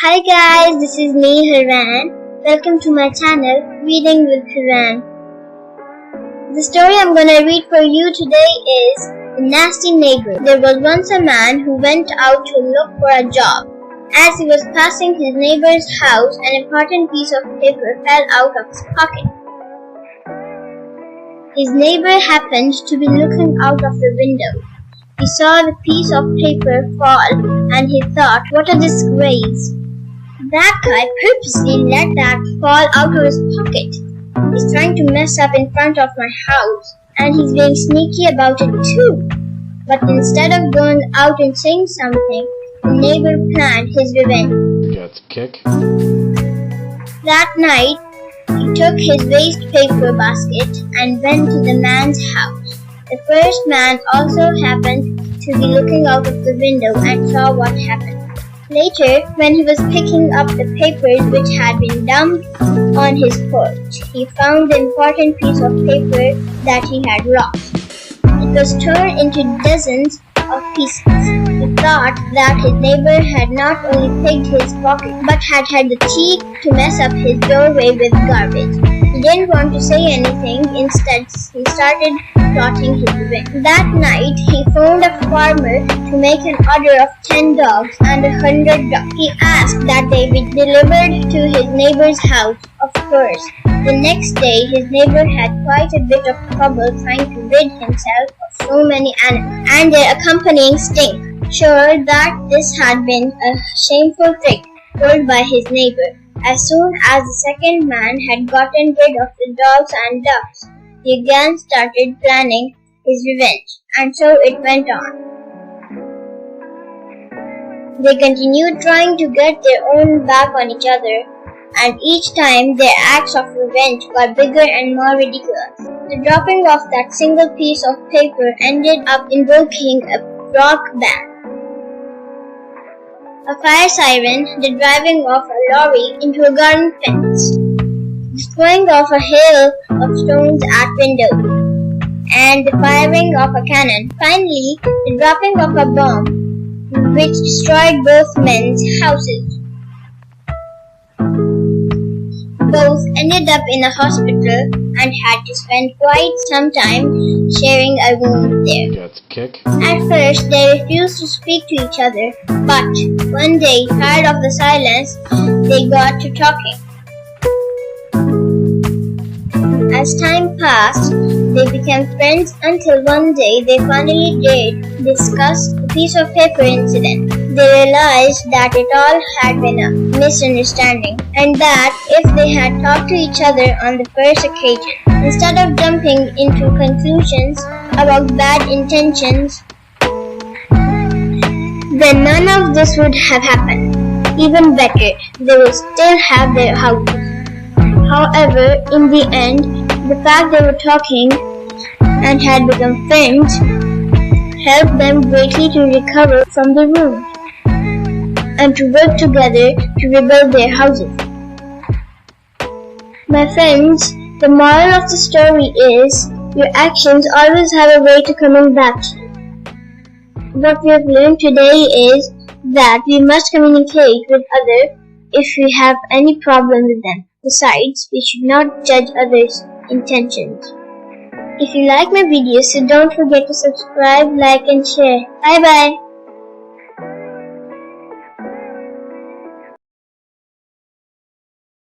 Hi guys, this is me, Haran. Welcome to my channel, Reading with Haran. The story I'm gonna read for you today is The Nasty Neighbor. There was once a man who went out to look for a job. As he was passing his neighbor's house, an important piece of paper fell out of his pocket. His neighbor happened to be looking out of the window. He saw the piece of paper fall and he thought, what a disgrace. That guy purposely let that fall out of his pocket. He's trying to mess up in front of my house and he's being sneaky about it too. But instead of going out and saying something, the neighbor planned his revenge. Gets kick. That night, he took his waste paper basket and went to the man's house. The first man also happened to be looking out of the window and saw what happened. Later, when he was picking up the papers which had been dumped on his porch, he found the important piece of paper that he had lost. It was torn into dozens of pieces. He thought that his neighbor had not only picked his pocket, but had the cheek to mess up his doorway with garbage. He didn't want to say anything. Instead, he started plotting his revenge. That night, he phoned a farmer to make an order of 10 dogs and 100 dogs. He asked that they be delivered to his neighbor's house, of course. The next day, his neighbor had quite a bit of trouble trying to rid himself of so many animals and their accompanying stink. Sure that this had been a shameful trick pulled by his neighbor. As soon as the second man had gotten rid of the dogs and ducks, he again started planning his revenge, and so it went on. They continued trying to get their own back on each other, and each time their acts of revenge got bigger and more ridiculous. The dropping of that single piece of paper ended up invoking a rock band, a fire siren, the driving of a lorry into a garden fence, the throwing of a hail of stones at windows, and the firing of a cannon. Finally, the dropping of a bomb, which destroyed both men's houses. Both ended up in a hospital and had to spend quite some time sharing a room there. Gets kick. At first, they refused to speak to each other, but one day, tired of the silence, they got to talking. As time passed, they became friends until one day they finally did discuss the piece of paper incident. They realized that it all had been a misunderstanding and that if they had talked to each other on the first occasion, instead of jumping into conclusions about bad intentions, then none of this would have happened. Even better, they would still have their houses. However, in the end, the fact they were talking and had become friends helped them greatly to recover from the wound and to work together to rebuild their houses. My friends, the moral of the story is, your actions always have a way to coming back to you. What we have learned today is that we must communicate with others if we have any problem with them. Besides, we should not judge others' intentions. If you like my videos, so don't forget to subscribe, like and share. Bye bye.